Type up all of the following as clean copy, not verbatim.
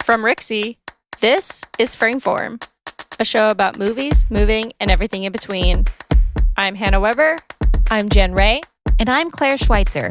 From Rixie, this is Frameform, a show about movies, moving, and everything in between. I'm Hannah Weber. I'm Jen Ray. And I'm Claire Schweitzer.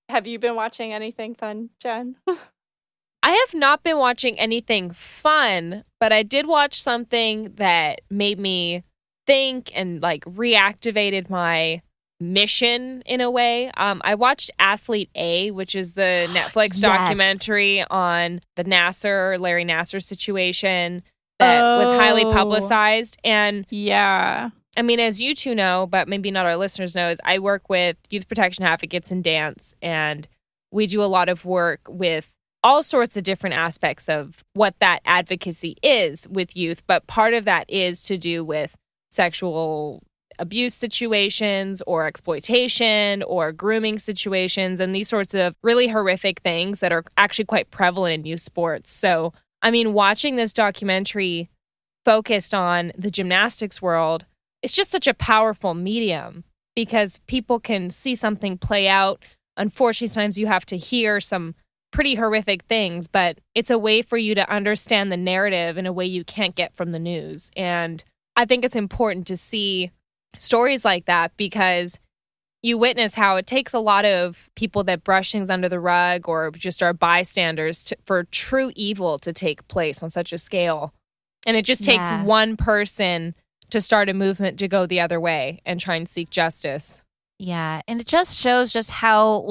Have you been watching anything fun, Jen? I have not been watching anything fun, but I did watch something that made me think and reactivated my mission in a way. I watched Athlete A, which is the Netflix documentary on the Larry Nassar situation that was highly publicized. And yeah, I mean, as you two know, but maybe not our listeners know, is I work with youth protection advocates in dance, and we do a lot of work with all sorts of different aspects of what that advocacy is with youth. But part of that is to do with sexual abuse situations or exploitation or grooming situations and these sorts of really horrific things that are actually quite prevalent in youth sports. So, I mean, watching this documentary focused on the gymnastics world, it's just such a powerful medium because people can see something play out. Unfortunately, sometimes you have to hear some pretty horrific things, but it's a way for you to understand the narrative in a way you can't get from the news. And I think it's important to see stories like that because you witness how it takes a lot of people that brush things under the rug or just are bystanders for true evil to take place on such a scale. And it just takes one person to start a movement to go the other way and try and seek justice. Yeah, and it just shows just how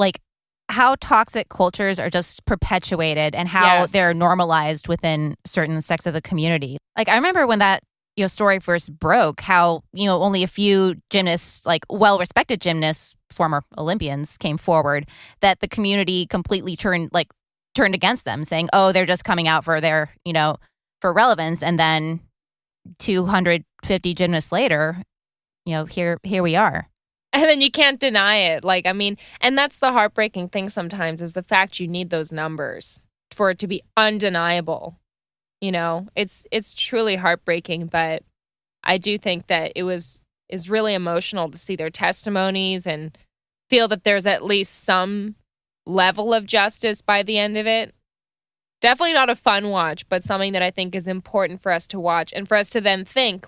toxic cultures are just perpetuated and how they're normalized within certain sects of the community. I remember when that story first broke, how only a few gymnasts, well-respected gymnasts, former Olympians, came forward, that the community completely turned against them, saying, "Oh, they're just coming out for their for relevance." And then 250 gymnasts later, here we are. And then you can't deny it. And that's the heartbreaking thing sometimes is the fact you need those numbers for it to be undeniable. It's truly heartbreaking, but I do think that is really emotional to see their testimonies and feel that there's at least some level of justice by the end of it. Definitely not a fun watch, but something that I think is important for us to watch and for us to then think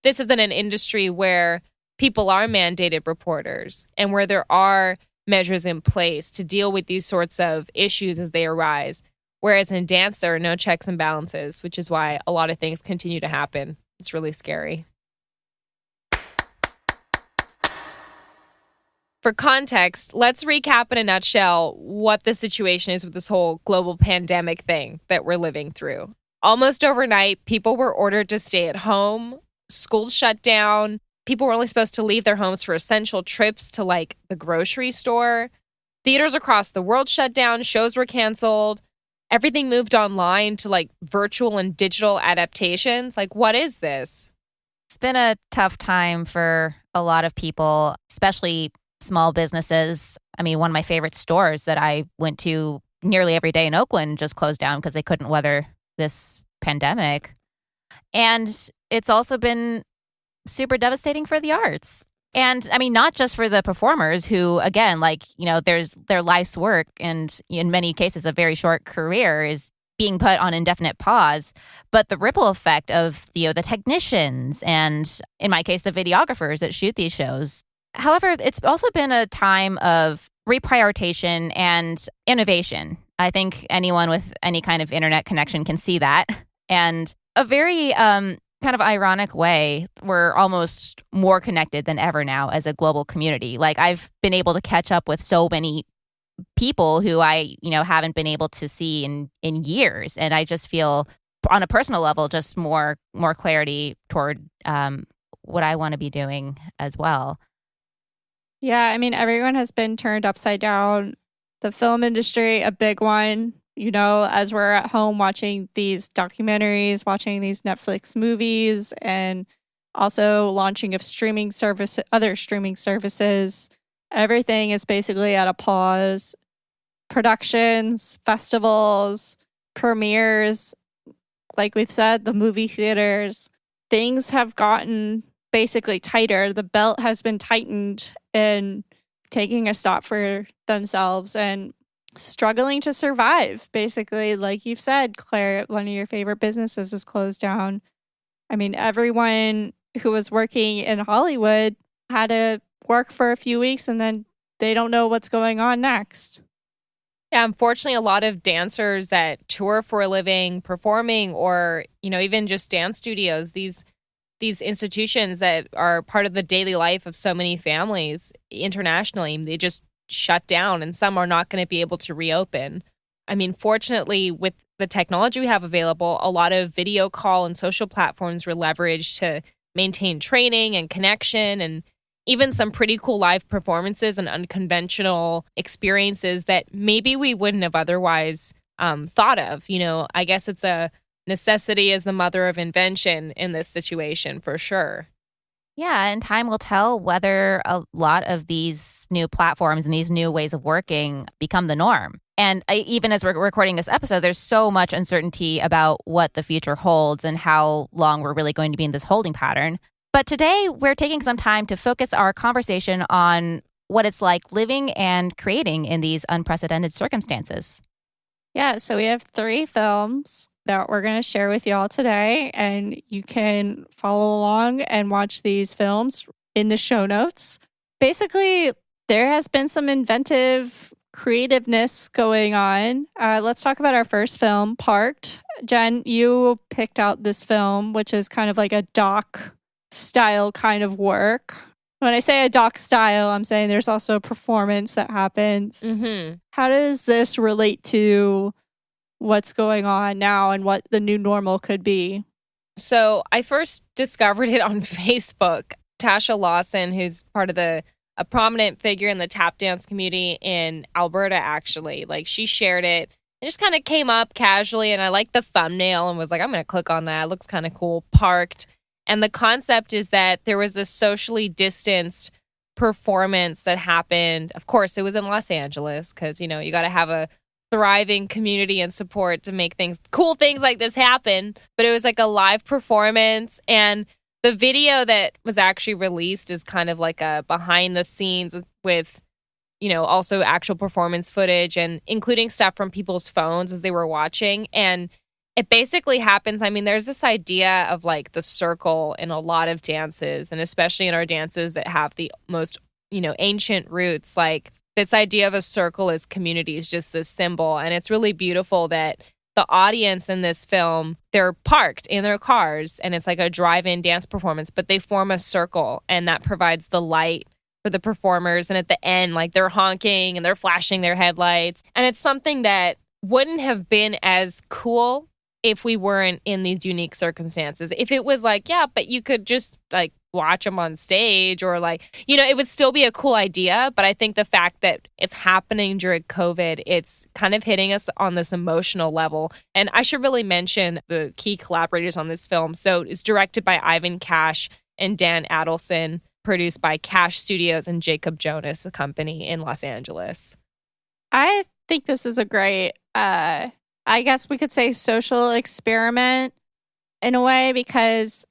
this isn't an industry where people are mandated reporters and where there are measures in place to deal with these sorts of issues as they arise. Whereas in dance, there are no checks and balances, which is why a lot of things continue to happen. It's really scary. For context, let's recap in a nutshell what the situation is with this whole global pandemic thing that we're living through. Almost overnight, people were ordered to stay at home. Schools shut down. People were only supposed to leave their homes for essential trips to the grocery store. Theaters across the world shut down. Shows were canceled. Everything moved online to virtual and digital adaptations. What is this? It's been a tough time for a lot of people, especially small businesses. I mean, one of my favorite stores that I went to nearly every day in Oakland just closed down because they couldn't weather this pandemic. And it's also been super devastating for the arts. And I mean, not just for the performers who, again, there's their life's work and in many cases a very short career is being put on indefinite pause, but the ripple effect of the technicians and, in my case, the videographers that shoot these shows. However, it's also been a time of reprioritization and innovation. I think anyone with any kind of internet connection can see that. And a very kind of ironic way, we're almost more connected than ever now as a global community. I've been able to catch up with so many people who I, haven't been able to see in years. And I just feel on a personal level, just more clarity toward what I want to be doing as well. Yeah, I mean, everyone has been turned upside down. The film industry, a big one. As we're at home watching these documentaries, watching these Netflix movies, and also launching of other streaming services, everything is basically at a pause. Productions, festivals, premieres, like we've said, the movie theaters, things have gotten basically tighter. The belt has been tightened and taking a stop for themselves. And struggling to survive, basically. Like you've said, Claire, one of your favorite businesses is closed down. I mean, everyone who was working in Hollywood had to work for a few weeks and then they don't know what's going on next. Yeah, unfortunately, a lot of dancers that tour for a living, performing, or, even just dance studios, these institutions that are part of the daily life of so many families internationally, they just shut down, and some are not going to be able to reopen. I mean, fortunately, with the technology we have available, a lot of video call and social platforms were leveraged to maintain training and connection, and even some pretty cool live performances and unconventional experiences that maybe we wouldn't have otherwise thought of. I guess it's a necessity is the mother of invention in this situation, for sure. Yeah, and time will tell whether a lot of these new platforms and these new ways of working become the norm. And even as we're recording this episode, there's so much uncertainty about what the future holds and how long we're really going to be in this holding pattern. But today, we're taking some time to focus our conversation on what it's like living and creating in these unprecedented circumstances. Yeah, so we have 3 films that we're going to share with y'all today, and you can follow along and watch these films in the show notes. Basically, there has been some inventive creativeness going on. Let's talk about our first film, Parked. Jen, you picked out this film, which is kind of like a doc style kind of work. When I say a doc style, I'm saying there's also a performance that happens. Mm-hmm. How does this relate to what's going on now and what the new normal could be? So I first discovered it on Facebook. Tasha Lawson, who's part of a prominent figure in the tap dance community in Alberta, actually, like she shared it. It just kind of came up casually, and I liked the thumbnail and was like, I'm going to click on that. It looks kind of cool. Parked. And the concept is that there was a socially distanced performance that happened. Of course, it was in Los Angeles because, you got to have a thriving community and support to make cool things like this happen. But it was like a live performance. And the video that was actually released is kind of like a behind the scenes with, also actual performance footage and including stuff from people's phones as they were watching. And it basically happens. I mean, there's this idea of like the circle in a lot of dances, and especially in our dances that have the most, ancient roots. Like this idea of a circle as community is just this symbol. And it's really beautiful that the audience in this film, they're parked in their cars and it's like a drive-in dance performance, but they form a circle and that provides the light for the performers. And at the end, like they're honking and they're flashing their headlights. And it's something that wouldn't have been as cool if we weren't in these unique circumstances. If it was like, yeah, but you could just like watch them on stage or like, it would still be a cool idea. But I think the fact that it's happening during COVID, it's kind of hitting us on this emotional level. And I should really mention the key collaborators on this film. So it's directed by Ivan Cash and Dan Addelson, produced by Cash Studios and Jacob Jonas, a company in Los Angeles. I think this is a great I guess we could say social experiment in a way, because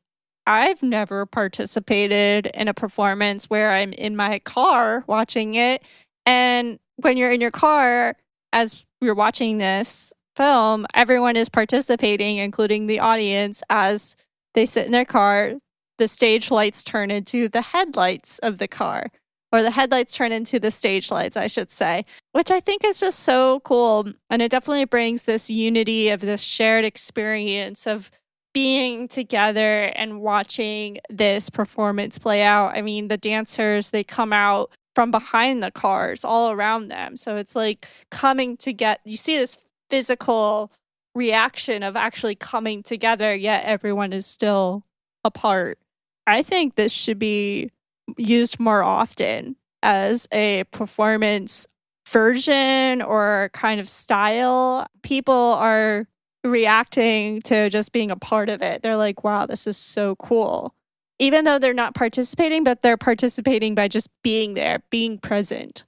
I've never participated in a performance where I'm in my car watching it. And when you're in your car, as you're watching this film, everyone is participating, including the audience, as they sit in their car. The stage lights turn into the headlights of the car. Or the headlights turn into the stage lights, I should say, which I think is just so cool. And it definitely brings this unity of this shared experience of being together and watching this performance play out. I mean, the dancers, they come out from behind the cars all around them. So it's like coming together. You see this physical reaction of actually coming together, yet everyone is still apart. I think this should be used more often as a performance version or kind of style. People are reacting to just being a part of it. They're like, wow, this is so cool. Even though they're not participating, but they're participating by just being there, being present.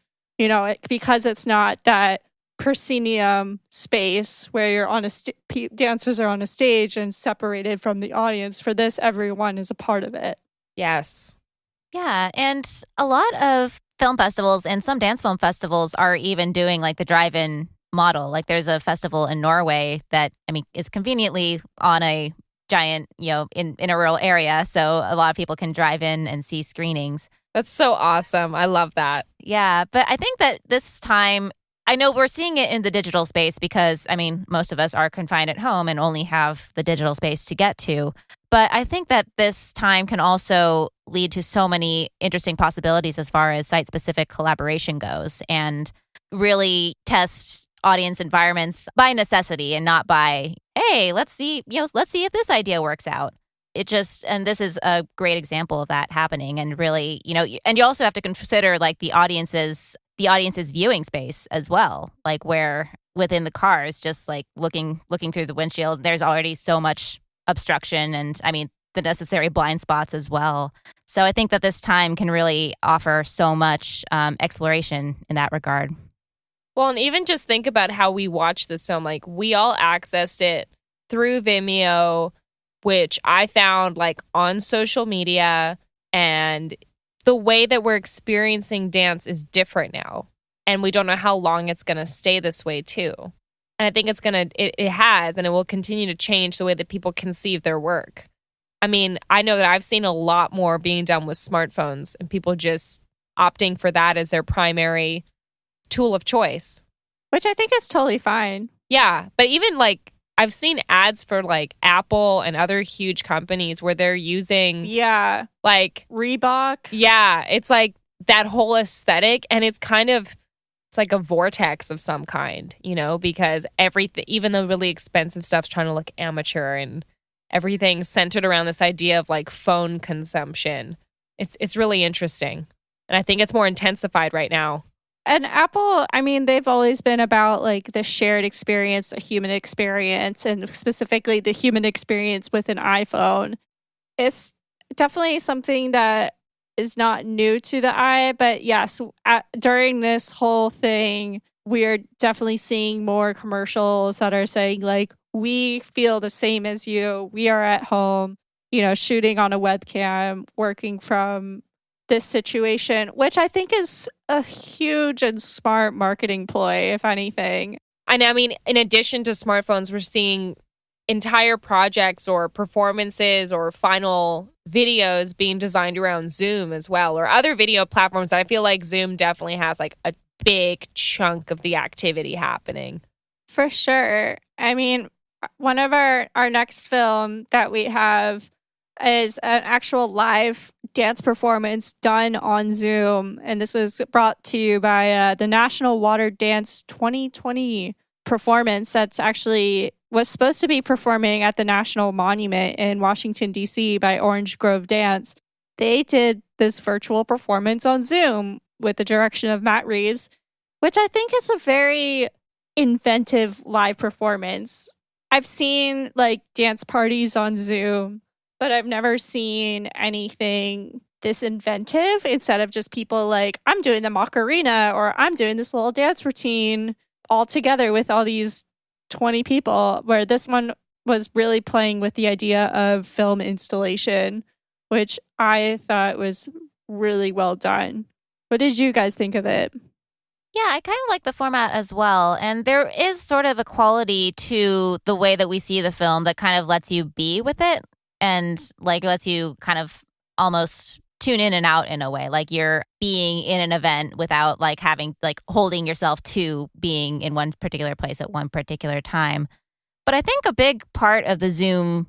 Because it's not that proscenium space where you're on dancers are on a stage and separated from the audience. For this, everyone is a part of it. Yes. Yeah, and a lot of film festivals and some dance film festivals are even doing like the drive-in model. Like there's a festival in Norway that, I mean, is conveniently on a giant, in a rural area. So a lot of people can drive in and see screenings. That's so awesome. I love that. Yeah, but I think that this time, I know we're seeing it in the digital space because, I mean, most of us are confined at home and only have the digital space to get to. But I think that this time can also lead to so many interesting possibilities as far as site-specific collaboration goes and really test audience environments by necessity and not by, hey, let's see if this idea works out. And this is a great example of that happening. And really, and you also have to consider like the audience's viewing space as well, like where within the cars, just like looking through the windshield, there's already so much obstruction and, I mean, the necessary blind spots as well. So I think that this time can really offer so much exploration in that regard. Well, and even just think about how we watched this film. Like, we all accessed it through Vimeo, which I found like on social media, and the way that we're experiencing dance is different now. And we don't know how long it's going to stay this way too. And I think it has, and it will continue to change the way that people conceive their work. I mean, I know that I've seen a lot more being done with smartphones and people just opting for that as their primary tool of choice. Which I think is totally fine. Yeah, but even like I've seen ads for like Apple and other huge companies where they're using like Reebok. Yeah, it's like that whole aesthetic, and it's like a vortex of some kind, because everything, even the really expensive stuff's trying to look amateur, and everything's centered around this idea of like phone consumption. It's really interesting. And I think it's more intensified right now. And Apple, I mean, they've always been about like the shared experience, the human experience, and specifically the human experience with an iPhone. It's definitely something that is not new to the eye, but yes, during this whole thing, we're definitely seeing more commercials that are saying like, we feel the same as you. We are at home, shooting on a webcam, working from this situation, which I think is a huge and smart marketing ploy, if anything. And I mean, in addition to smartphones, we're seeing entire projects or performances or final videos being designed around Zoom as well, or other video platforms that I feel like Zoom definitely has like a big chunk of the activity happening. For sure. I mean, one of our next film that we have is an actual live dance performance done on Zoom. And this is brought to you by the National Water Dance 2020 performance that's actually was supposed to be performing at the National Monument in Washington, D.C. by Orange Grove Dance. They did this virtual performance on Zoom with the direction of Matt Reeves, which I think is a very inventive live performance. I've seen like dance parties on Zoom, but I've never seen anything this inventive instead of just people like, I'm doing the Macarena or I'm doing this little dance routine all together with all these 20 people, where this one was really playing with the idea of film installation, which I thought was really well done. What did you guys think of it? Yeah, I kind of like the format as well. And there is sort of a quality to the way that we see the film that kind of lets you be with it and like lets you kind of almost tune in and out in a way, like you're being in an event without like having like holding yourself to being in one particular place at one particular time. But I think a big part of the Zoom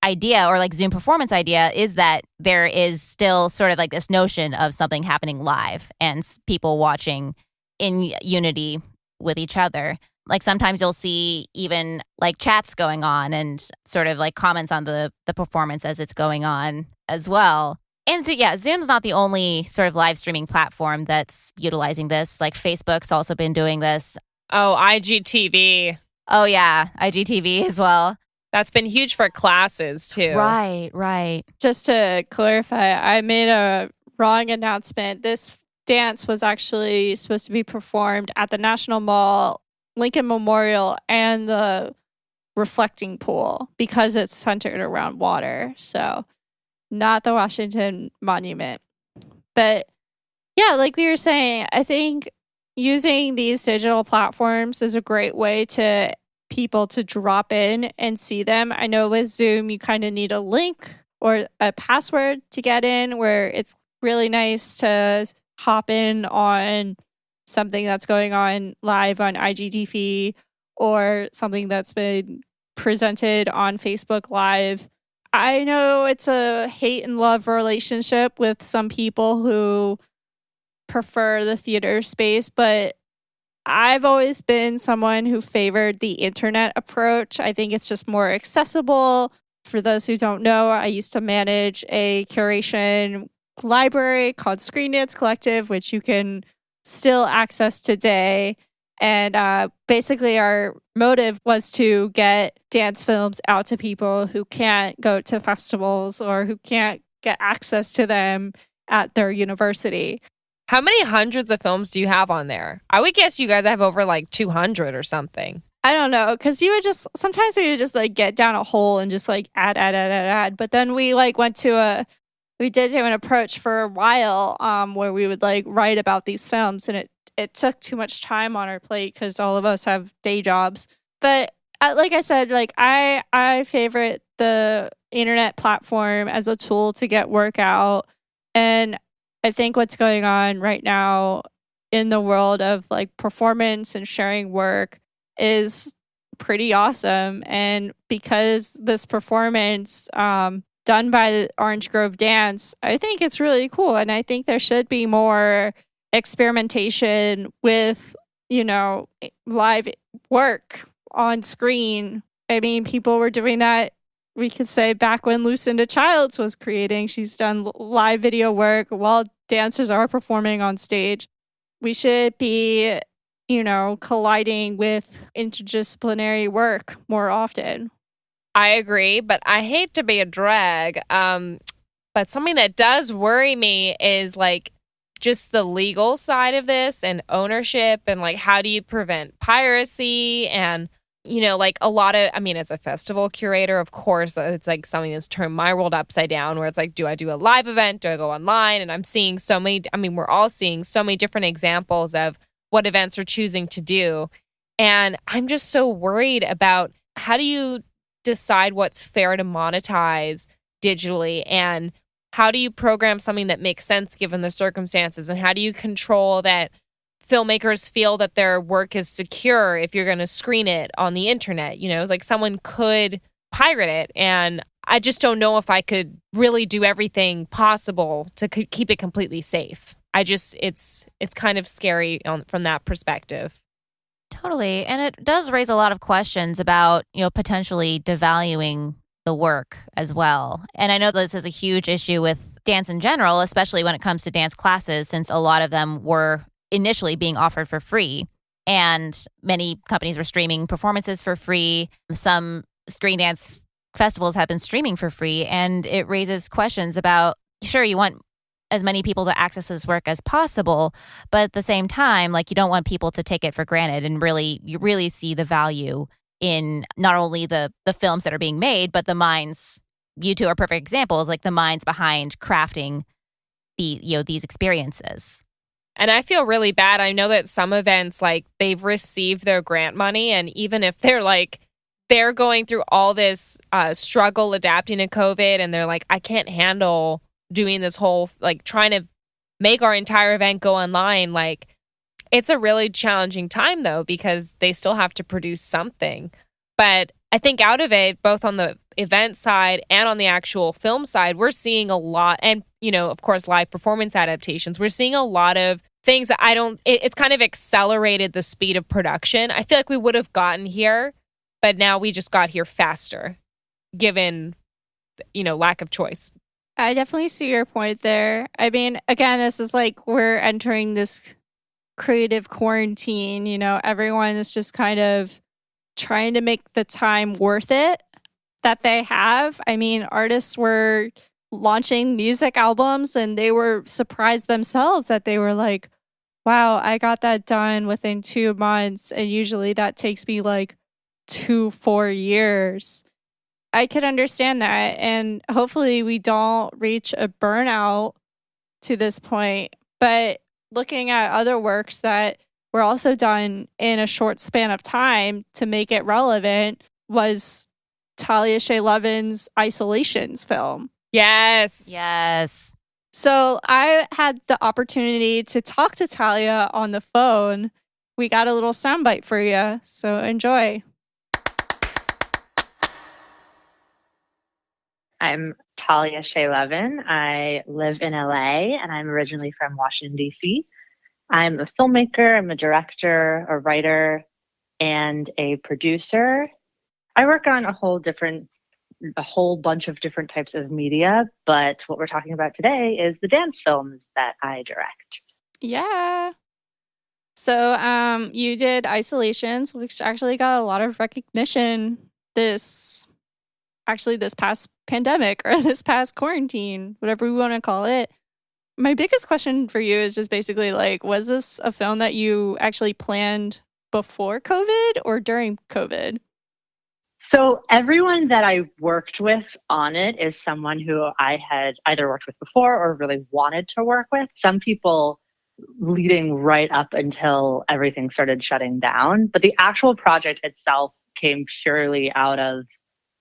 idea or like Zoom performance idea is that there is still sort of like this notion of something happening live and people watching in unity with each other. Like sometimes you'll see even like chats going on and sort of like comments on the performance as it's going on as well. And so, yeah, Zoom's not the only sort of live streaming platform that's utilizing this. Like Facebook's also been doing this. Oh, IGTV. Oh, yeah, IGTV as well. That's been huge for classes, too. Right. Just to clarify, I made a wrong announcement. This dance was actually supposed to be performed at the National Mall, Lincoln Memorial, and the reflecting pool because it's centered around water. So not the Washington Monument. But Yeah, like we were saying, I think using these digital platforms is a great way to people to drop in and see them. I know with Zoom, you kind of need a link or a password to get in, where it's really nice to hop in on something that's going on live on IGTV or something that's been presented on Facebook Live. I know it's a hate and love relationship with some people who prefer the theater space, but I've always been someone who favored the internet approach. I think it's just more accessible. For those who don't know, I used to manage a curation library called Screen Dance Collective, which you can still access today. And basically, our motive was to get dance films out to people who can't go to festivals or who can't get access to them at their university. How many hundreds of films do you have on there? I would guess you guys have over like 200 or something. I don't know, because sometimes we would just like get down a hole and just like add. But then we did do an approach for a while where we would like write about these films, and it took too much time on our plate because all of us have day jobs. But like I said, like I favorite the internet platform as a tool to get work out. And I think what's going on right now in the world of like performance and sharing work is pretty awesome. And because this performance done by the Orange Grove Dance, I think it's really cool. And I think there should be more experimentation with, live work on screen. I mean, people were doing that, we could say, back when Lucinda Childs was creating. She's done live video work while dancers are performing on stage. We should be, colliding with interdisciplinary work more often. I agree, but I hate to be a drag. But something that does worry me is like just the legal side of this and ownership and like how do you prevent piracy and like a lot of, as a festival curator, of course, it's like something that's turned my world upside down where it's like, do I do a live event? Do I go online? And I'm seeing so many, we're all seeing so many different examples of what events are choosing to do. And I'm just so worried about how do you decide what's fair to monetize digitally and how do you program something that makes sense given the circumstances? And how do you control that filmmakers feel that their work is secure if you're going to screen it on the internet? It's like someone could pirate it. And I just don't know if I could really do everything possible to keep it completely safe. It's kind of scary from that perspective. Totally. And it does raise a lot of questions about, potentially devaluing the work as well. And I know this is a huge issue with dance in general, especially when it comes to dance classes, since a lot of them were initially being offered for free. And many companies were streaming performances for free. Some screen dance festivals have been streaming for free. And it raises questions about, sure, you want as many people to access this work as possible, but at the same time, like you don't want people to take it for granted and you really see the value in not only the films that are being made, but the minds. You two are perfect examples, like the minds behind crafting these experiences. And I feel really bad. I know that some events, like they've received their grant money, and even if they're going through all this struggle adapting to COVID, and they're like, I can't handle doing this whole, like trying to make our entire event go online. Like it's a really challenging time though, because they still have to produce something. But I think out of it, both on the event side and on the actual film side, we're seeing a lot, and of course, live performance adaptations. We're seeing a lot of things that it's kind of accelerated the speed of production. I feel like we would have gotten here, but now we just got here faster, given, lack of choice. I definitely see your point there. I mean, again, this is like we're entering this creative quarantine. Everyone is just kind of trying to make the time worth it that they have. I mean, artists were launching music albums and they were surprised themselves that they were like, wow, I got that done within 2 months. And usually that takes me like 2-4 years. I could understand that. And hopefully we don't reach a burnout to this point. But looking at other works that were also done in a short span of time to make it relevant was Talia Shea Levin's Isolations film. Yes. Yes. So I had the opportunity to talk to Talia on the phone. We got a little soundbite for you, so enjoy. I'm Talia Shea Levin. I live in LA and I'm originally from Washington, D.C. I'm a filmmaker, I'm a director, a writer, and a producer. I work on a whole bunch of different types of media, but what we're talking about today is the dance films that I direct. Yeah. So you did Isolations, which actually got a lot of recognition this past pandemic or this past quarantine, whatever we want to call it. My biggest question for you is just basically like, was this a film that you actually planned before COVID or during COVID? So everyone that I worked with on it is someone who I had either worked with before or really wanted to work with. Some people leading right up until everything started shutting down. But the actual project itself came purely out of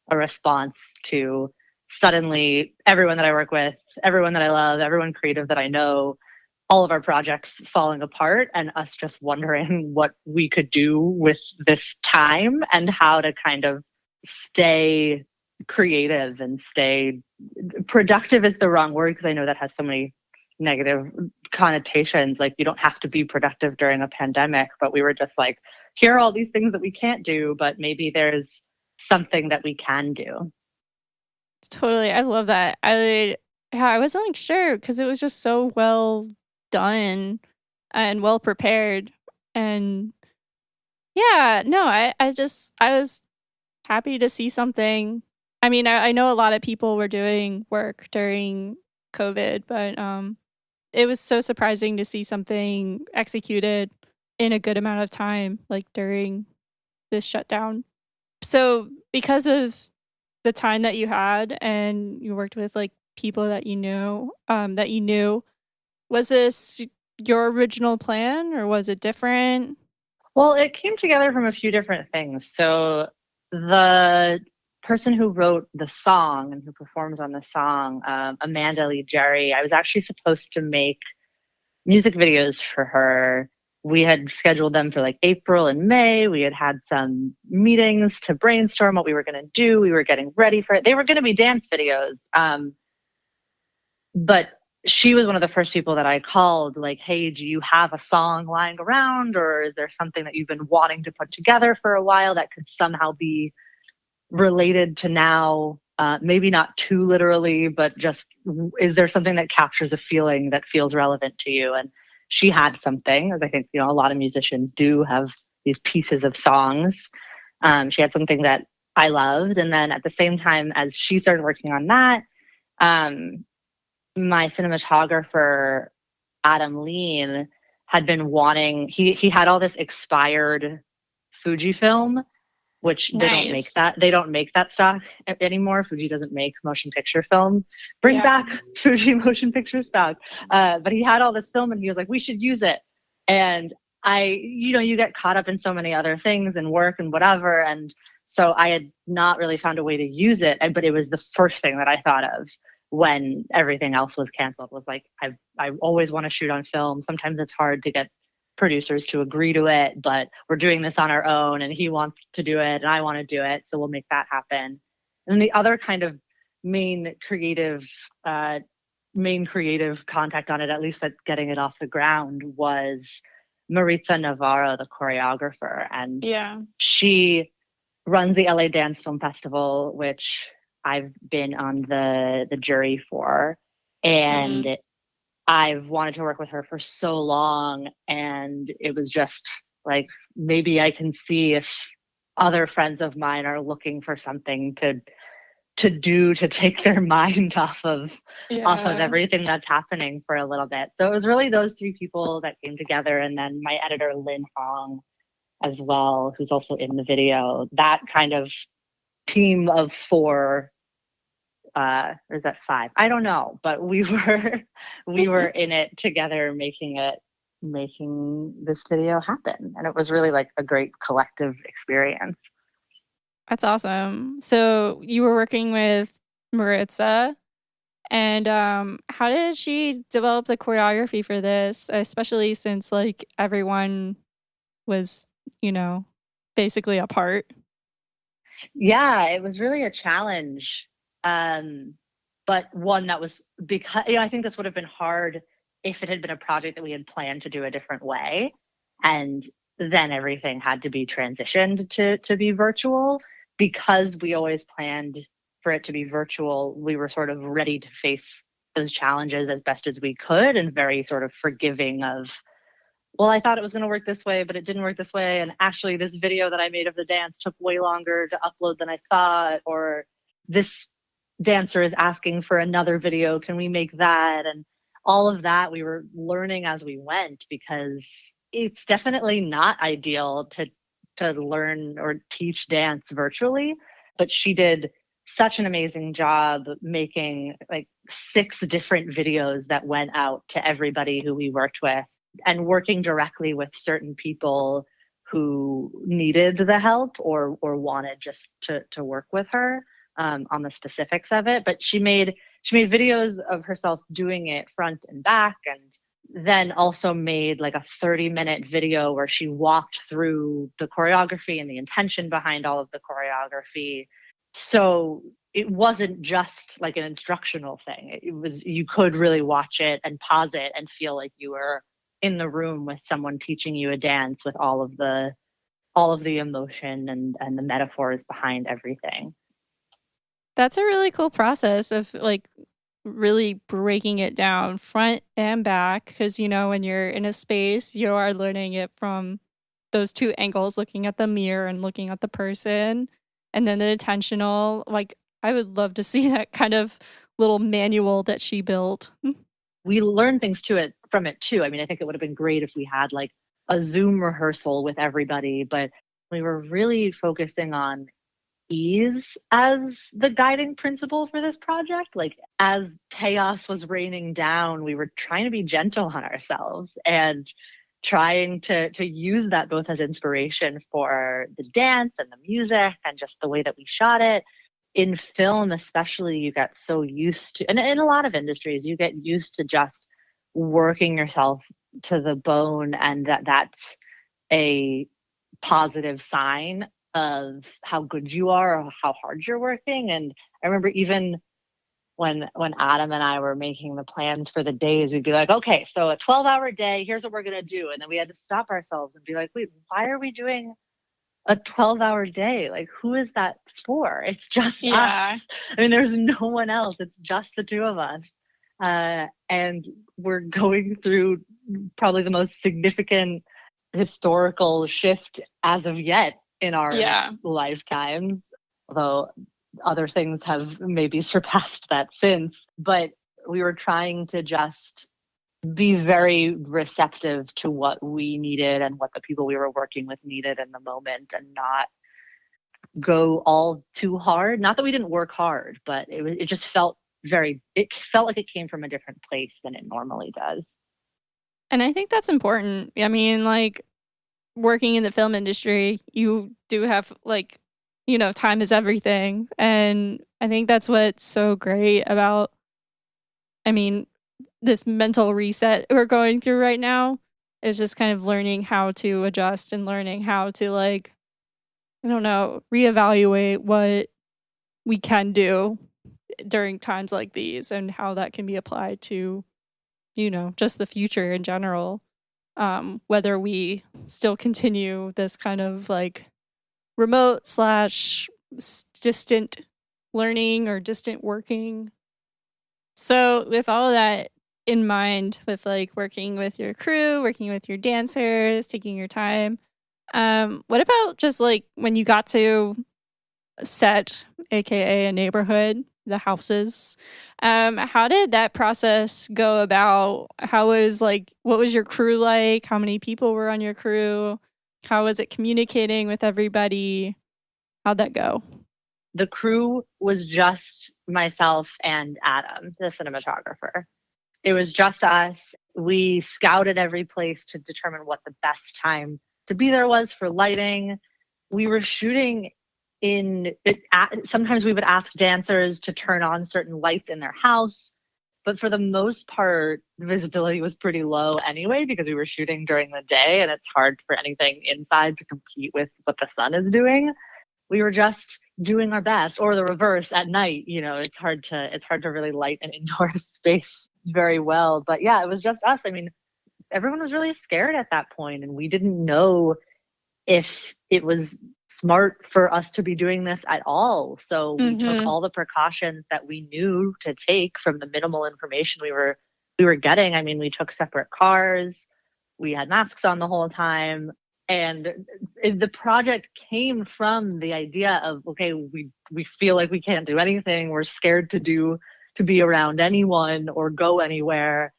a response to suddenly everyone that I work with, everyone that I love, everyone creative that I know, all of our projects falling apart and us just wondering what we could do with this time and how to kind of stay creative and stay productive is the wrong word because I know that has so many negative connotations. Like you don't have to be productive during a pandemic, but we were just like, here are all these things that we can't do, but maybe there's something that we can do. Totally. I love that. I wasn't like sure because it was just so well done and well prepared. And yeah, no, I was happy to see something. I mean, I know a lot of people were doing work during COVID, but it was so surprising to see something executed in a good amount of time, like during this shutdown. So because of the time that you had and you worked with like people that you knew, was this your original plan or was it different? Well, it came together from a few different things. So the person who wrote the song and who performs on the song, Amanda Lee Jerry, I was actually supposed to make music videos for her. We had scheduled them for like April and May. We had some meetings to brainstorm what we were going to do. We were getting ready for it. They were going to be dance videos. But she was one of the first people that I called, like, hey, do you have a song lying around? Or is there something that you've been wanting to put together for a while that could somehow be related to now? Maybe not too literally, but just is there something that captures a feeling that feels relevant to you? And she had something, as I think, a lot of musicians do have these pieces of songs. She had something that I loved. And then at the same time as she started working on that, my cinematographer, Adam Lean, had been wanting, he had all this expired Fujifilm, which Nice. they don't make that stock anymore. Fuji doesn't make motion picture film. Bring back Fuji motion picture stock. But he had all this film and he was like, we should use it. And you get caught up in so many other things and work and whatever. And so I had not really found a way to use it, but it was the first thing that I thought of when everything else was canceled. Was like, I always want to shoot on film. Sometimes it's hard to get producers to agree to it, but we're doing this on our own and he wants to do it and I want to do it, so we'll make that happen. And the other kind of main creative contact on it, at least at getting it off the ground, was Maritza Navarro, the choreographer. And she runs the LA Dance Film Festival, which I've been on the jury for. And I've wanted to work with her for so long, and it was just like, maybe I can see if other friends of mine are looking for something to do to take their mind off of everything that's happening for a little bit. So it was really those three people that came together, and then my editor Lynn Hong as well, who's also in the video. That kind of team of four. Or is that five? I don't know, but we were in it together, making it making this video happen. And it was really like a great collective experience. That's awesome. So you were working with Maritza, and how did she develop the choreography for this, especially since like everyone was, basically apart? Yeah, it was really a challenge. But one that was because, I think this would have been hard if it had been a project that we had planned to do a different way. And then everything had to be transitioned to be virtual. Because we always planned for it to be virtual, we were sort of ready to face those challenges as best as we could, and very sort of forgiving of, well, I thought it was going to work this way, but it didn't work this way. And actually, this video that I made of the dance took way longer to upload than I thought. Or this dancer is asking for another video. Can we make that? And all of that we were learning as we went, because it's definitely not ideal to learn or teach dance virtually. But she did such an amazing job making like 6 different videos that went out to everybody who we worked with, and working directly with certain people who needed the help or wanted just to work with her on the specifics of it. But she made videos of herself doing it front and back, and then also made like a 30-minute video where she walked through the choreography and the intention behind all of the choreography. So it wasn't just like an instructional thing. It was, you could really watch it and pause it and feel like you were in the room with someone teaching you a dance, with all of the emotion and the metaphors behind everything. That's a really cool process of like really breaking it down front and back, because when you're in a space, you are learning it from those 2 angles, looking at the mirror and looking at the person, and then the intentional. Like, I would love to see that kind of little manual that she built. We learned things from it too. I mean, I think it would have been great if we had like a Zoom rehearsal with everybody, but we were really focusing on ease as the guiding principle for this project. Like, as chaos was raining down, we were trying to be gentle on ourselves and trying to use that both as inspiration for the dance and the music and just the way that we shot it. In film especially, you get so used to, and in a lot of industries, you get used to just working yourself to the bone, and that's a positive sign of how good you are or how hard you're working. And I remember even when Adam and I were making the plans for the days, we'd be like, okay, so a 12-hour day, here's what we're going to do. And then we had to stop ourselves and be like, wait, why are we doing a 12-hour day? Like, who is that for? It's just us. I mean, there's no one else. It's just the 2 of us. And we're going through probably the most significant historical shift as of yet in our lifetimes, although other things have maybe surpassed that since. But we were trying to just be very receptive to what we needed and what the people we were working with needed in the moment, and not go all too hard. Not that we didn't work hard, but it just felt it felt like it came from a different place than it normally does. And I think that's important. I mean, like, working in the film industry, you do have like, time is everything. And I think that's what's so great about, this mental reset we're going through right now, is just kind of learning how to adjust and learning how to, like, reevaluate what we can do during times like these, and how that can be applied to, just the future in general. Whether we still continue this kind of like remote / distant learning or distant working. So with all of that in mind, with like working with your crew, working with your dancers, taking your time, what about just like when you got to set, aka a neighborhood, the houses, how did that process go about? What was your crew like? How many people were on your crew? How was it communicating with everybody? How'd that go? The crew was just myself and Adam, the cinematographer. It was just us. We scouted every place to determine what the best time to be there was for lighting. We were shooting sometimes we would ask dancers to turn on certain lights in their house. But for the most part, visibility was pretty low anyway, because we were shooting during the day and it's hard for anything inside to compete with what the sun is doing. We were just doing our best, or the reverse at night. It's hard to really light an indoor space very well. But yeah, it was just us. I mean, everyone was really scared at that point, and we didn't know if it was smart for us to be doing this at all. So we took all the precautions that we knew to take from the minimal information we were getting. I mean, we took separate cars, we had masks on the whole time. And the project came from the idea of, okay, we feel like we can't do anything. We're scared to be around anyone or go anywhere.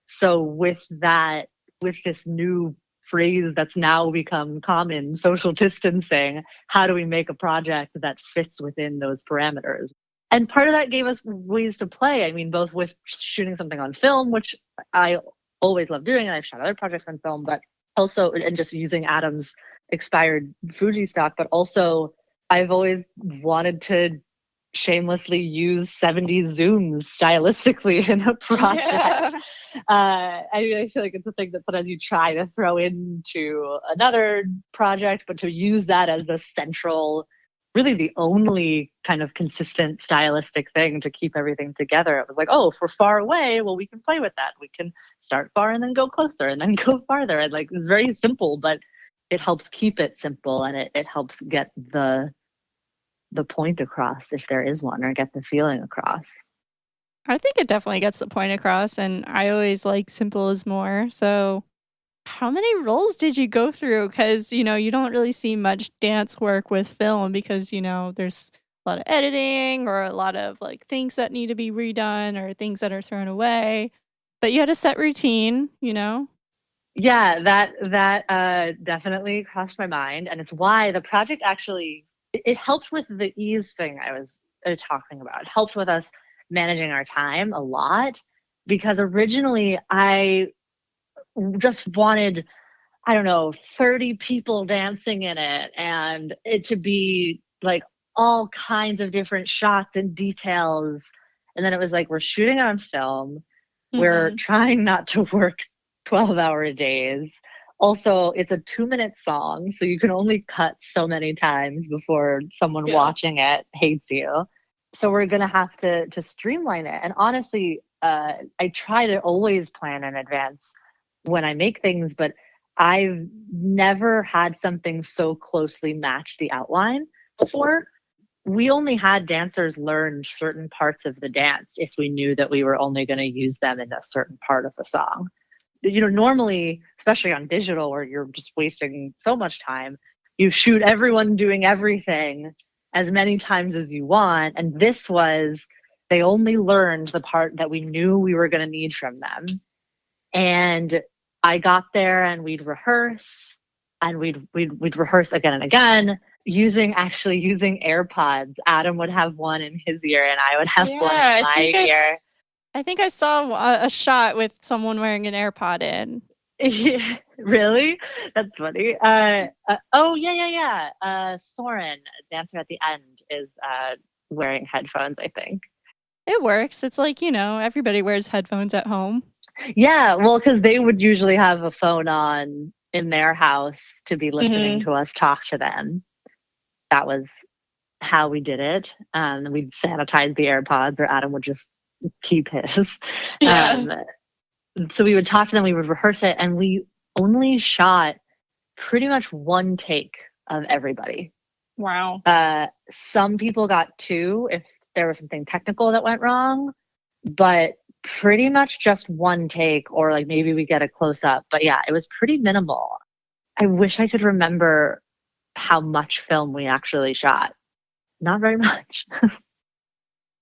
So with this new phrase that's now become common, social distancing, how do we make a project that fits within those parameters? And part of that gave us ways to play. I mean, both with shooting something on film, which I always love doing, and I've shot other projects on film, but also, and just using Adam's expired Fuji stock, but also I've always wanted to shamelessly use 70s zooms stylistically in a project. Yeah. I feel like it's a thing that sometimes you try to throw into another project, but to use that as the central, really the only kind of consistent stylistic thing to keep everything together. It was like, oh, if we're far away, well, we can play with that. We can start far and then go closer and then go farther. And like, it's very simple, but it helps keep it simple, and it helps get the point across, if there is one, or get the feeling across. I think it definitely gets the point across, and I always like simple is more. So how many roles did you go through? Because, you don't really see much dance work with film because, there's a lot of editing or a lot of like things that need to be redone or things that are thrown away. But you had a set routine, Yeah, that definitely crossed my mind. And it's why the project actually, it helped with the ease thing I was talking about. It helped with us managing our time a lot, because originally I just wanted, 30 people dancing in it, and it to be like all kinds of different shots and details. And then it was like, we're shooting on film. We're trying not to work 12-hour days. Also, it's a 2-minute song, so you can only cut so many times before someone watching it hates you. So we're going to have to streamline it. And honestly, I try to always plan in advance when I make things, but I've never had something so closely match the outline before. We only had dancers learn certain parts of the dance if we knew that we were only going to use them in a certain part of the song. Normally, especially on digital, where you're just wasting so much time, you shoot everyone doing everything as many times as you want. And this was, they only learned the part that we knew we were going to need from them. And I got there and we'd rehearse, and we'd rehearse again and again, using AirPods. Adam would have one in his ear and I would have one in my ear. I think I saw a shot with someone wearing an AirPod in. Yeah, really? That's funny. Soren, dancer at the end, is wearing headphones, I think. It works. It's like, everybody wears headphones at home. Yeah, well, because they would usually have a phone on in their house to be listening to us talk to them. That was how we did it. We'd sanitize the AirPods, or Adam would just keep his. Yeah. So we would talk to them, we would rehearse it, and we only shot pretty much one take of everybody. Wow. Some people got 2 if there was something technical that went wrong, but pretty much just one take, or like maybe we get a close up. But yeah, it was pretty minimal. I wish I could remember how much film we actually shot. Not very much.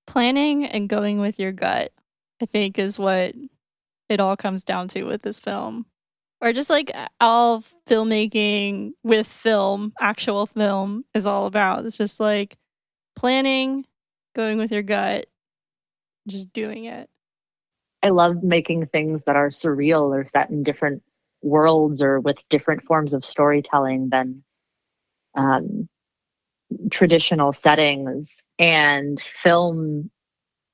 Planning and going with your gut, I think, is what it all comes down to with this film. Or just like all filmmaking with film, actual film, is all about. It's just like planning, going with your gut, just doing it. I love making things that are surreal or set in different worlds or with different forms of storytelling than um, traditional settings. And film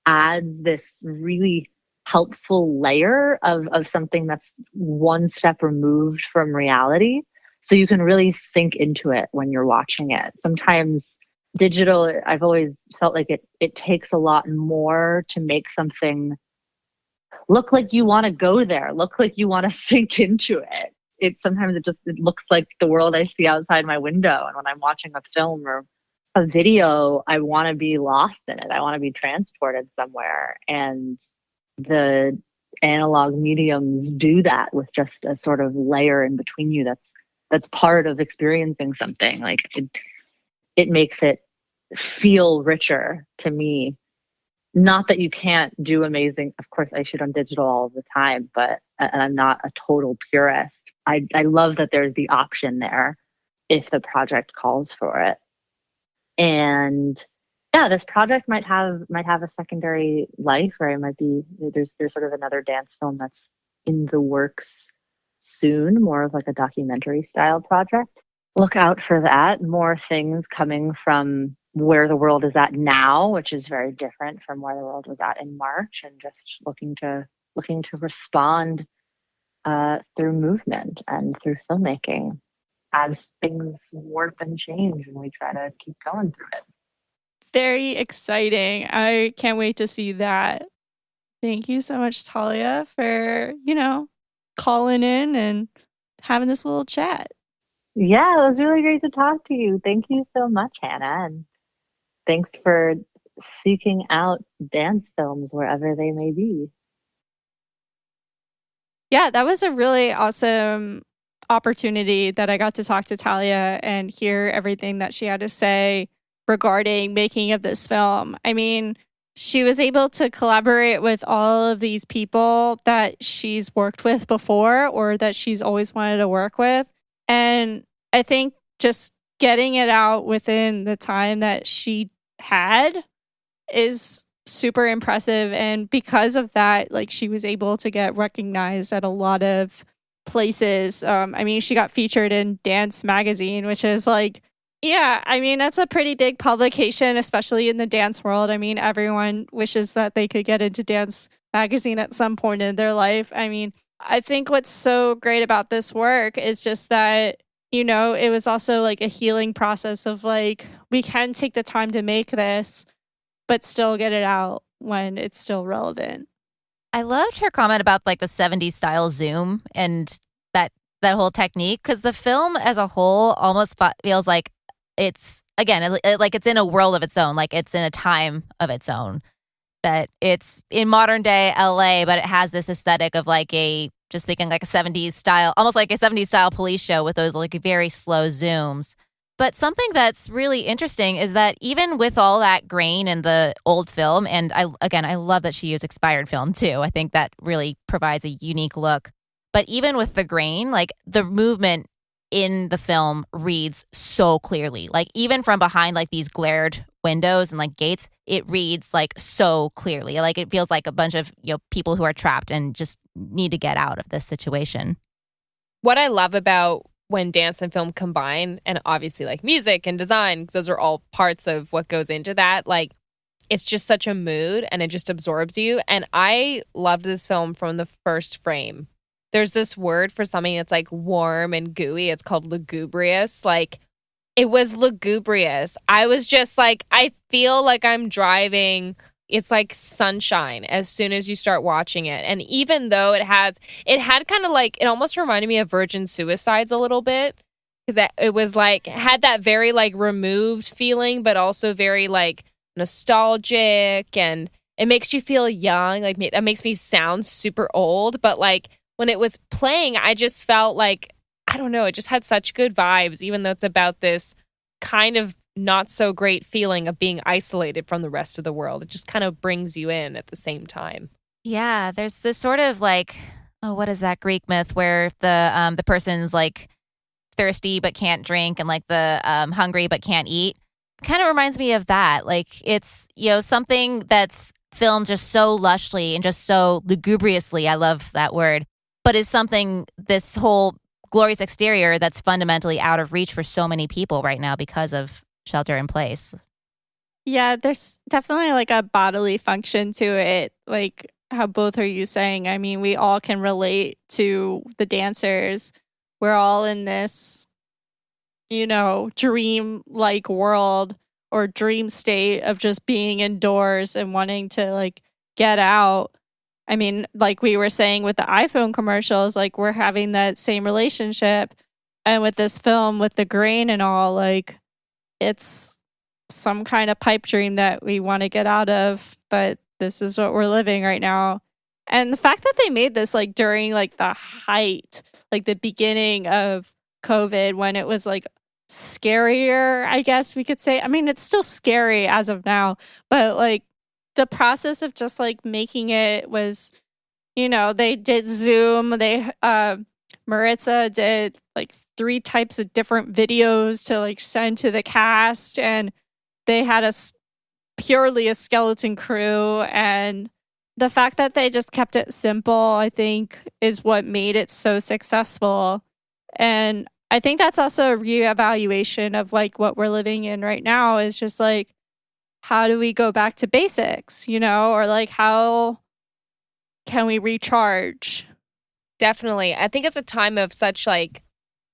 adds this really helpful layer of something that's one step removed from reality. So you can really sink into it when you're watching it. Sometimes digital, I've always felt like it takes a lot more to make something look like you want to go there, look like you want to sink into it. Sometimes it looks like the world I see outside my window. And when I'm watching a film or a video, I want to be lost in it. I want to be transported somewhere. And the analog mediums do that with just a sort of layer in between you that's part of experiencing something. Like it makes it feel richer to me. Not that you can't do amazing. Of course, I shoot on digital all the time, but and I'm not a total purist. I love that there's the option there if the project calls for it. And yeah, this project might have a secondary life, or it might be there's sort of another dance film that's in the works soon, more of like a documentary style project. Look out for that. More things coming from where the world is at now, which is very different from where the world was at in March, and just looking to respond through movement and through filmmaking as things warp and change, and we try to keep going through it. Very exciting. I can't wait to see that. Thank you so much, Talia, for, calling in and having this little chat. Yeah, it was really great to talk to you. Thank you so much, Hannah. And thanks for seeking out dance films wherever they may be. Yeah, that was a really awesome opportunity that I got to talk to Talia and hear everything that she had to say regarding making of this film. I mean, she was able to collaborate with all of these people that she's worked with before or that she's always wanted to work with. And I think just getting it out within the time that she had is super impressive. And because of that, like, she was able to get recognized at a lot of places. I mean, she got featured in Dance Magazine, which is like, yeah, I mean, that's a pretty big publication, especially in the dance world. I mean, everyone wishes that they could get into Dance Magazine at some point in their life. I mean, I think what's so great about this work is just that, it was also like a healing process of like, we can take the time to make this, but still get it out when it's still relevant. I loved her comment about like the 70s style zoom and that whole technique, because the film as a whole almost feels like it's, again, like it's in a world of its own, like it's in a time of its own, that it's in modern day LA, but it has this aesthetic of like just thinking like a 70s style, almost like a 70s style police show with those like very slow zooms. But something that's really interesting is that even with all that grain in the old film, and I love that she used expired film too. I think that really provides a unique look. But even with the grain, like the movement in the film reads so clearly. Like even from behind like these glared windows and like gates, it reads like so clearly. Like it feels like a bunch of people who are trapped and just need to get out of this situation. What I love about when dance and film combine, and obviously like music and design, because those are all parts of what goes into that, like it's just such a mood and it just absorbs you. And I loved this film from the first frame. There's this word for something that's like warm and gooey. It's called lugubrious. Like it was lugubrious. I was just like, I feel like I'm driving. It's like sunshine as soon as you start watching it. And even though it had kind of like, it almost reminded me of Virgin Suicides a little bit, because it was like, had that very like removed feeling, but also very like nostalgic, and it makes you feel young. Like that makes me sound super old, but like when it was playing, I just felt like, I don't know, it just had such good vibes, even though it's about this kind of not so great feeling of being isolated from the rest of the world. It just kind of brings you in at the same time. Yeah, there's this sort of like, what is that Greek myth where the person's like thirsty but can't drink, and like the hungry but can't eat? Kind of reminds me of that. Like it's something that's filmed just so lushly and just so lugubriously, I love that word, but is something, this whole glorious exterior that's fundamentally out of reach for so many people right now because of shelter in place. Yeah, there's definitely like a bodily function to it, like how both are you saying. I mean, we all can relate to the dancers. We're all in this, dream-like world or dream state of just being indoors and wanting to like get out. I mean, like we were saying with the iPhone commercials, like we're having that same relationship. And with this film, with the grain and all, like it's some kind of pipe dream that we want to get out of, but this is what we're living right now. And the fact that they made this like during like the height, like the beginning of COVID, when it was like scarier, I guess we could say. I mean, it's still scary as of now, but like the process of just like making it was, they did Zoom, Maritza did like 3 types of different videos to like send to the cast, and they had purely a skeleton crew. And the fact that they just kept it simple, I think, is what made it so successful. And I think that's also a reevaluation of like what we're living in right now, is just like, how do we go back to basics, or like how can we recharge? Definitely. I think it's a time of such like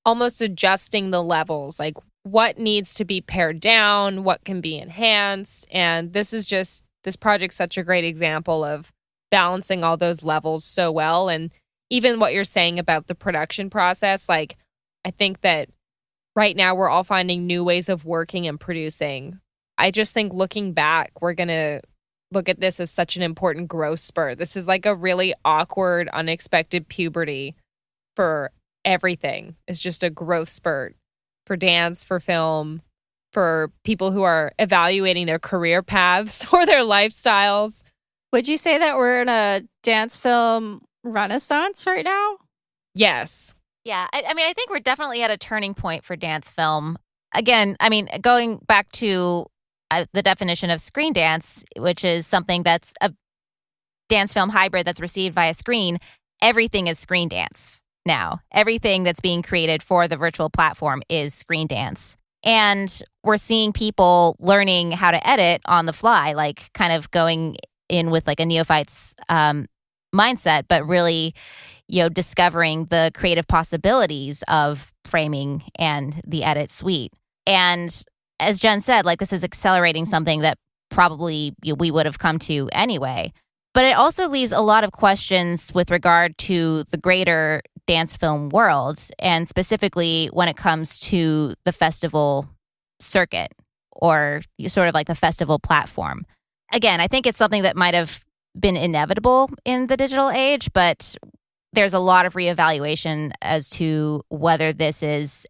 almost adjusting the levels, like what needs to be pared down, what can be enhanced. And this project's such a great example of balancing all those levels so well. And even what you're saying about the production process, like I think that right now we're all finding new ways of working and producing. I just think looking back, we're going to look at this as such an important growth spurt. This is like a really awkward, unexpected puberty for everything. It's just a growth spurt for dance, for film, for people who are evaluating their career paths or their lifestyles. Would you say that we're in a dance film renaissance right now? Yes. Yeah, I mean, I think we're definitely at a turning point for dance film. Again, I mean, going back to the definition of screen dance, which is something that's a dance film hybrid that's received via screen, everything is screen dance now. Everything that's being created for the virtual platform is screen dance. And we're seeing people learning how to edit on the fly, like kind of going in with like a neophyte's mindset, but really, discovering the creative possibilities of framing and the edit suite. And as Jen said, like this is accelerating something that probably we would have come to anyway. But it also leaves a lot of questions with regard to the greater dance film world, and specifically when it comes to the festival circuit or sort of like the festival platform. Again, I think it's something that might have been inevitable in the digital age, but there's a lot of reevaluation as to whether this is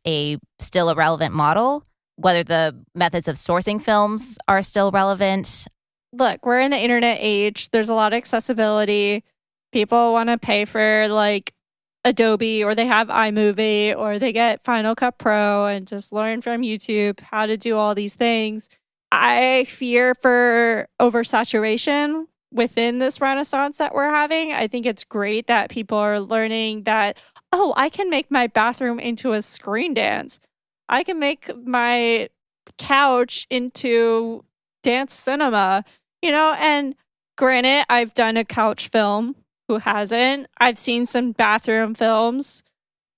still a relevant model, whether the methods of sourcing films are still relevant. Look, we're in the internet age. There's a lot of accessibility. People want to pay for like Adobe, or they have iMovie, or they get Final Cut Pro and just learn from YouTube how to do all these things. I fear for oversaturation within this renaissance that we're having. I think it's great that people are learning that, oh, I can make my bathroom into a screen dance. I can make my couch into dance cinema, and granted, I've done a couch film. Who hasn't? I've seen some bathroom films,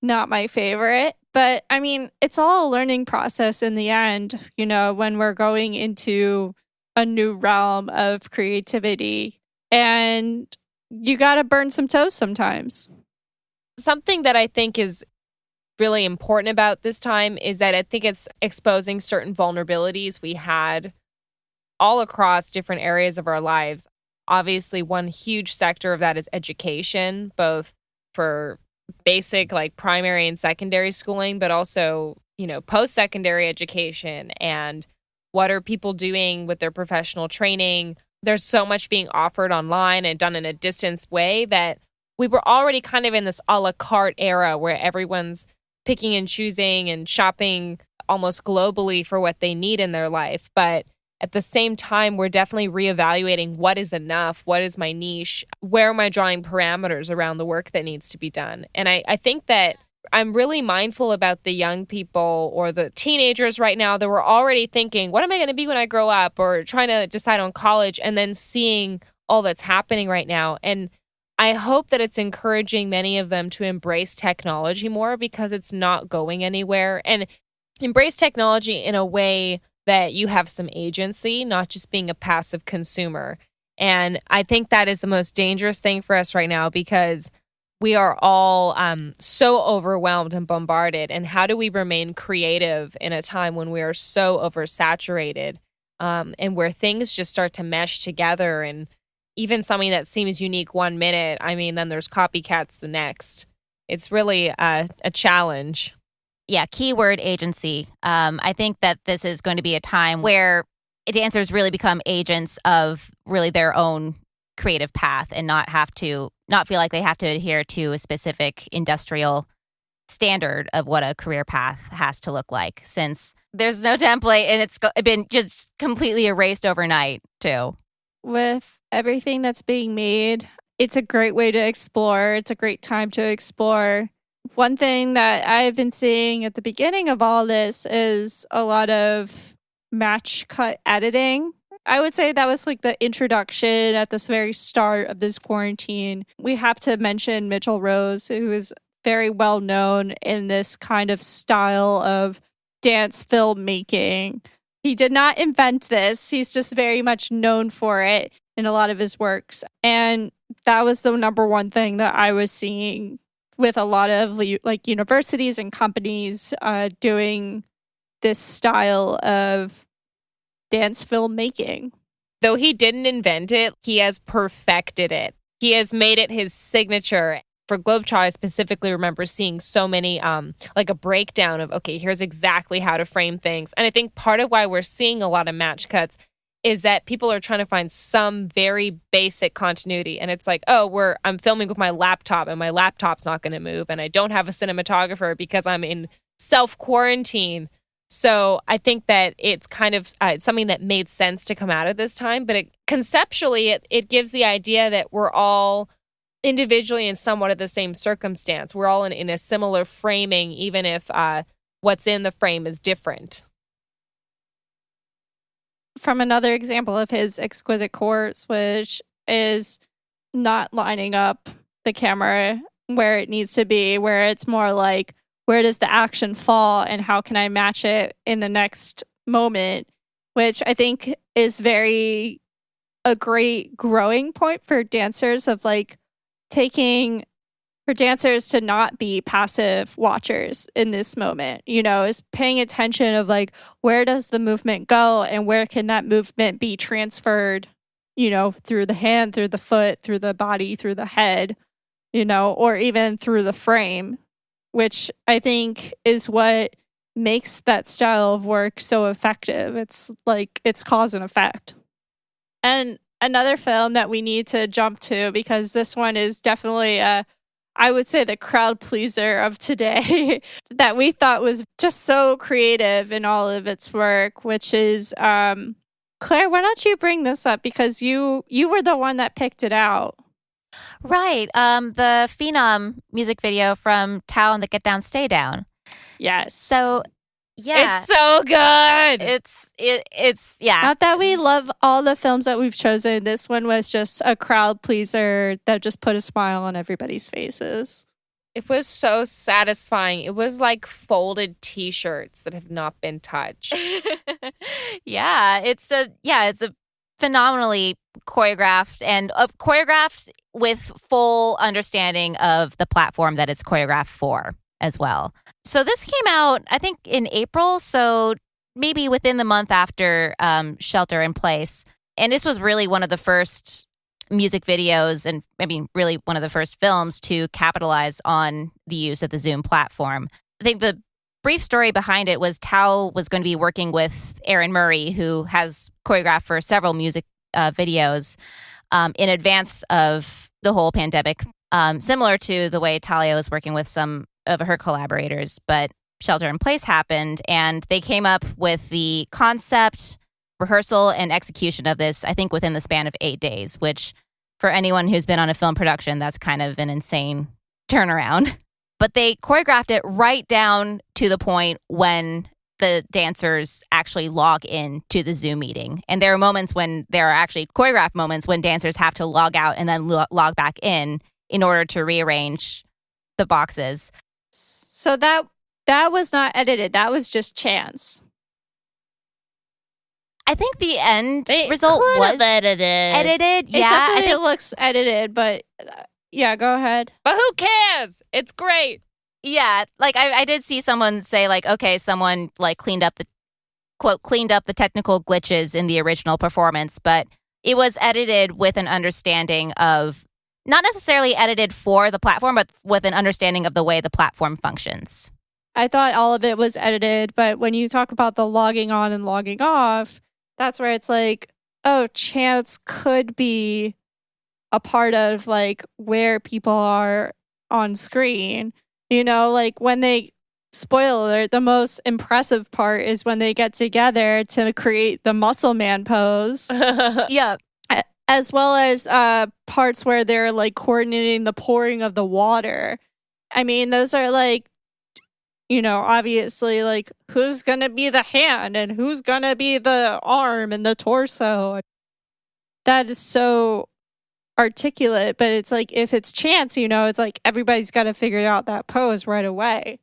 not my favorite, but I mean, it's all a learning process in the end, when we're going into a new realm of creativity, and you got to burn some toast sometimes. Something that I think is really important about this time is that I think it's exposing certain vulnerabilities we had all across different areas of our lives. Obviously, one huge sector of that is education, both for basic like primary and secondary schooling, but also, post-secondary education and what are people doing with their professional training. There's so much being offered online and done in a distance way that we were already kind of in this a la carte era where everyone's picking and choosing and shopping almost globally for what they need in their life. But at the same time, we're definitely reevaluating what is enough, what is my niche, where am I drawing parameters around the work that needs to be done. And I think that I'm really mindful about the young people or the teenagers right now that were already thinking, what am I going to be when I grow up, or trying to decide on college, and then seeing all that's happening right now. And I hope that it's encouraging many of them to embrace technology more, because it's not going anywhere, and embrace technology in a way that you have some agency, not just being a passive consumer. And I think that is the most dangerous thing for us right now, because we are all so overwhelmed and bombarded. And how do we remain creative in a time when we are so oversaturated, and where things just start to mesh together, and even something that seems unique 1 minute, I mean, then there's copycats the next. It's really a challenge. Yeah, keyword agency. I think that this is going to be a time where dancers really become agents of really their own creative path, and not feel like they have to adhere to a specific industrial standard of what a career path has to look like, since there's no template and it's been just completely erased overnight too. With everything that's being made, it's a great way to explore. It's a great time to explore. One thing that I've been seeing at the beginning of all this is a lot of match cut editing. I would say that was like the introduction at this very start of this quarantine. We have to mention Mitchell Rose, who is very well known in this kind of style of dance filmmaking. He did not invent this. He's just very much known for it in a lot of his works. And that was the number one thing that I was seeing with a lot of like universities and companies doing this style of dance filmmaking. Though he didn't invent it, he has perfected it. He has made it his signature. For Globetrot, I specifically remember seeing so many, like a breakdown of, okay, here's exactly how to frame things. And I think part of why we're seeing a lot of match cuts is that people are trying to find some very basic continuity. And it's like, oh, I'm filming with my laptop, and my laptop's not going to move. And I don't have a cinematographer because I'm in self-quarantine. So I think that it's kind of it's something that made sense to come out of this time. But conceptually, it gives the idea that we're all individually in somewhat of the same circumstance. We're all in a similar framing, even if what's in the frame is different. From another example of his exquisite chords, which is not lining up the camera where it needs to be, where it's more like, where does the action fall and how can I match it in the next moment, which I think is a great growing point for dancers of like for dancers to not be passive watchers in this moment, is paying attention of like, where does the movement go and where can that movement be transferred, through the hand, through the foot, through the body, through the head, or even through the frame, which I think is what makes that style of work so effective. It's like, it's cause and effect. And another film that we need to jump to, because this one is definitely I would say the crowd pleaser of today that we thought was just so creative in all of its work, which is Claire, why don't you bring this up, because you were the one that picked it out. Right. The Phenom music video from Tao and the Get Down, Stay Down. Yes. So yeah, it's so good. It's yeah. Not that we love all the films that we've chosen. This one was just a crowd pleaser that just put a smile on everybody's faces. It was so satisfying. It was like folded T-shirts that have not been touched. Yeah, it's a phenomenally choreographed with full understanding of the platform that it's choreographed for as well. So this came out, I think, in April, so maybe within the month after Shelter in Place. And this was really one of the first music videos, and I mean, really one of the first films to capitalize on the use of the Zoom platform. I think the brief story behind it was Tao was going to be working with Aaron Murray, who has choreographed for several music videos in advance of the whole pandemic, similar to the way Talia was working with some of her collaborators. But Shelter in Place happened, and they came up with the concept rehearsal and execution of this, I think, within the span of 8 days, which for anyone who's been on a film production, that's kind of an insane turnaround. But they choreographed it right down to the point when the dancers actually log in to the Zoom meeting. And there are actually choreographed moments when dancers have to log out and then log back in order to rearrange the boxes. So that was not edited. That was just chance. I think the end result was edited. Edited, yeah. It definitely looks edited, but yeah, go ahead. But who cares? It's great. Yeah, like I did see someone say, like, okay, someone like cleaned up the technical glitches in the original performance, but it was edited with an understanding of, not necessarily edited for the platform, but with an understanding of the way the platform functions. I thought all of it was edited, but when you talk about the logging on and logging off, that's where it's like, oh, chance could be a part of like where people are on screen. You know, like when spoiler alert, the most impressive part is when they get together to create the muscle man pose. Yeah. As well as parts where they're like coordinating the pouring of the water. I mean, those are like, you know, obviously like who's going to be the hand and who's going to be the arm and the torso. That is so articulate, but it's like if it's chance, you know, it's like everybody's got to figure out that pose right away.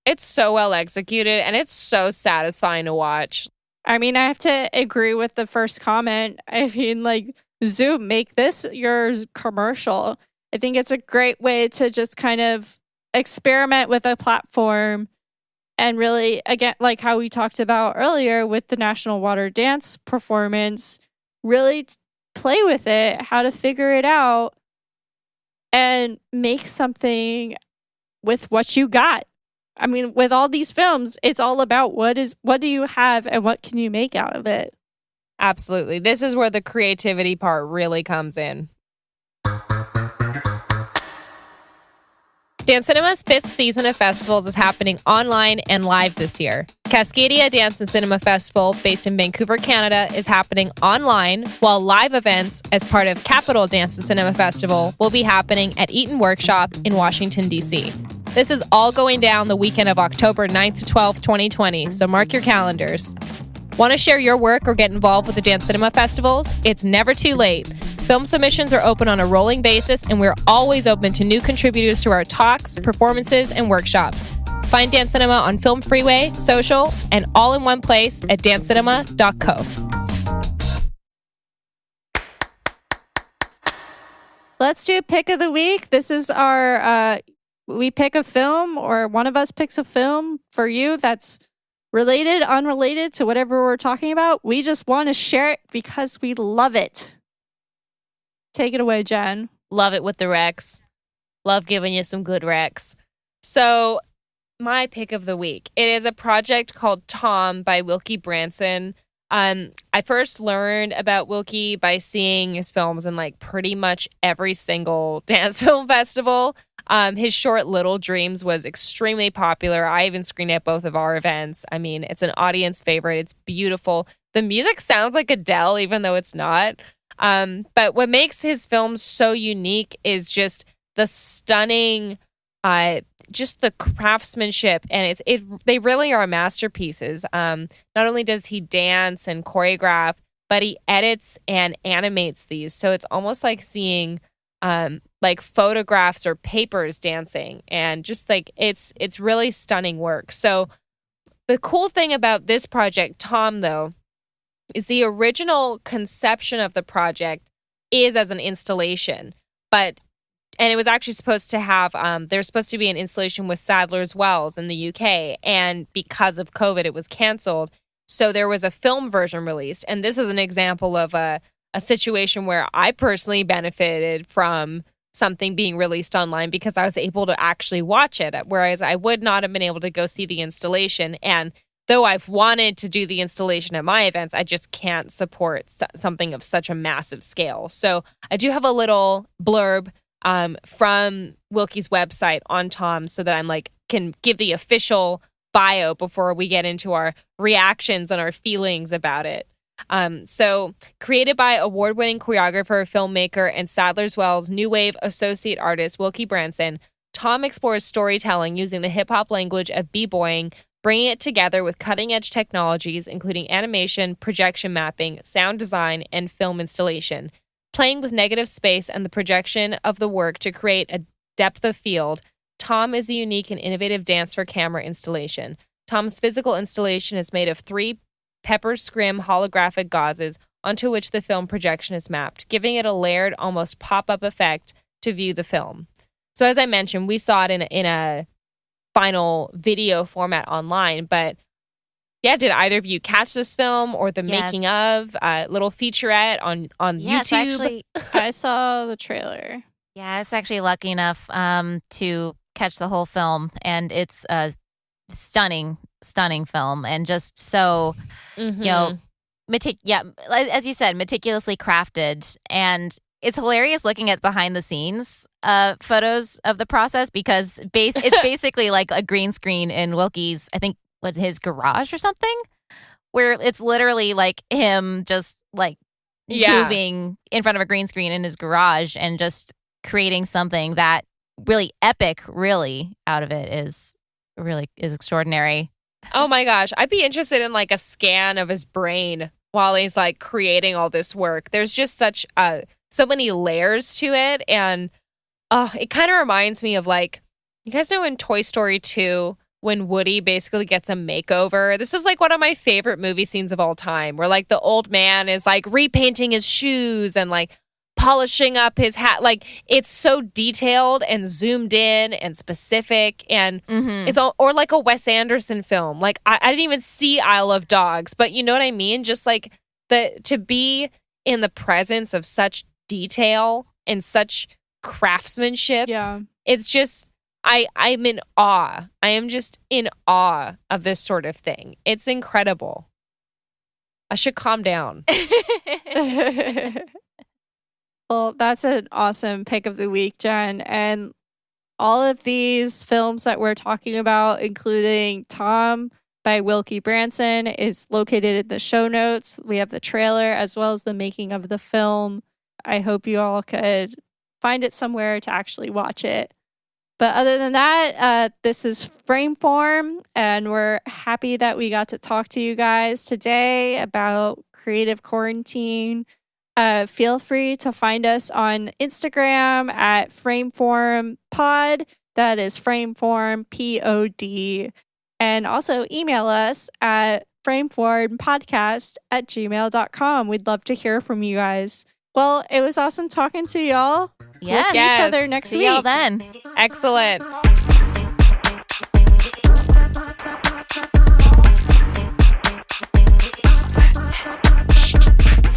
It's so well executed and it's so satisfying to watch. I mean, I have to agree with the first comment. I mean, like, Zoom, make this your commercial. I think it's a great way to just kind of experiment with a platform and really, again, like how we talked about earlier with the National Water Dance performance, really play with it, how to figure it out and make something with what you got. I mean, with all these films, it's all about what do you have and what can you make out of it? Absolutely. This is where the creativity part really comes in. Dance Cinema's 5th season of festivals is happening online and live this year. Cascadia Dance and Cinema Festival, based in Vancouver, Canada, is happening online, while live events as part of Capital Dance and Cinema Festival will be happening at Eaton Workshop in Washington, D.C. This is all going down the weekend of October 9th to 12th, 2020, so mark your calendars. Want to share your work or get involved with the Dance Cinema Festivals? It's never too late. Film submissions are open on a rolling basis, and we're always open to new contributors to our talks, performances, and workshops. Find Dance Cinema on Film Freeway, social, and all in one place at dancecinema.co. Let's do pick of the week. This is our, we pick a film, or one of us picks a film for you that's related, unrelated to whatever we're talking about. We just want to share it because we love it. Take it away, Jen. Love it with the Rex. Love giving you some good Rex. So, my pick of the week. It is a project called Tom by Wilkie Branson. I first learned about Wilkie by seeing his films in like pretty much every single dance film festival. His short Little Dreams was extremely popular. I even screened at both of our events. I mean, it's an audience favorite. It's beautiful. The music sounds like Adele, even though it's not. But what makes his films so unique is just the stunning, just the craftsmanship, and they really are masterpieces. Not only does he dance and choreograph, but he edits and animates these. So it's almost like seeing like photographs or papers dancing, and just like it's really stunning work. So the cool thing about this project, Tom, though, is the original conception of the project is as an installation, and it was actually supposed to have, there's supposed to be an installation with Sadler's Wells in the UK, and because of COVID, it was canceled. So there was a film version released, and this is an example of a situation where I personally benefited from something being released online because I was able to actually watch it, whereas I would not have been able to go see the installation. And though I've wanted to do the installation at my events, I just can't support something of such a massive scale. So I do have a little blurb from Wilkie's website on Tom so that I'm like can give the official bio before we get into our reactions and our feelings about it. So created by award-winning choreographer, filmmaker, and Sadler's Wells New Wave associate artist Wilkie Branson, Tom explores storytelling using the hip-hop language of b-boying, bringing it together with cutting-edge technologies, including animation, projection mapping, sound design, and film installation. Playing with negative space and the projection of the work to create a depth of field, Tom is a unique and innovative dance for camera installation. Tom's physical installation is made of 3 pepper scrim holographic gauzes onto which the film projection is mapped, giving it a layered, almost pop-up effect to view the film. So as I mentioned, we saw it in a final video format online, but yeah, did either of you catch this film or the making of little featurette on Yes, YouTube? Actually, I saw the trailer. yeah, I was actually lucky enough to catch the whole film, and it's a stunning film, and just so you know, as you said, meticulously crafted, and it's hilarious looking at behind the scenes photos of the process because it's basically like a green screen in Wilkie's, I think, was his garage or something, where it's literally like him just like moving in front of a green screen in his garage and just creating something that really epic, really out of it is extraordinary. Oh my gosh. I'd be interested in like a scan of his brain while he's like creating all this work. There's just such so many layers to it. And it kind of reminds me of like, you guys know in Toy Story 2, when Woody basically gets a makeover. This is like one of my favorite movie scenes of all time, where like the old man is like repainting his shoes and like polishing up his hat. Like it's so detailed and zoomed in and specific, and it's all, or like a Wes Anderson film. Like I didn't even see Isle of Dogs, but you know what I mean? Just like to be in the presence of such detail and such craftsmanship. Yeah. It's just, I'm in awe. I am just in awe of this sort of thing. It's incredible. I should calm down. Well, that's an awesome pick of the week, Jen. And all of these films that we're talking about, including Tom by Wilkie Branson, is located in the show notes. We have the trailer as well as the making of the film. I hope you all could find it somewhere to actually watch it. But other than that, this is Frameform, and we're happy that we got to talk to you guys today about creative quarantine. Feel free to find us on Instagram at Frameform Pod. That is Frameform POD. And also email us at frameformpodcast@gmail.com. We'd love to hear from you guys. Well, it was awesome talking to y'all. Yes. We'll see each other next See week. y'all then. Excellent.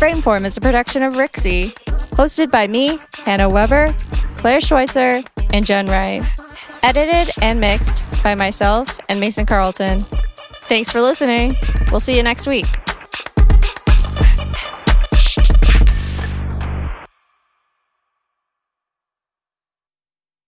Frameform is a production of Rixie, hosted by me, Hannah Weber, Claire Schweitzer, and Jen Wright. Edited and mixed by myself and Mason Carlton. Thanks for listening. We'll see you next week.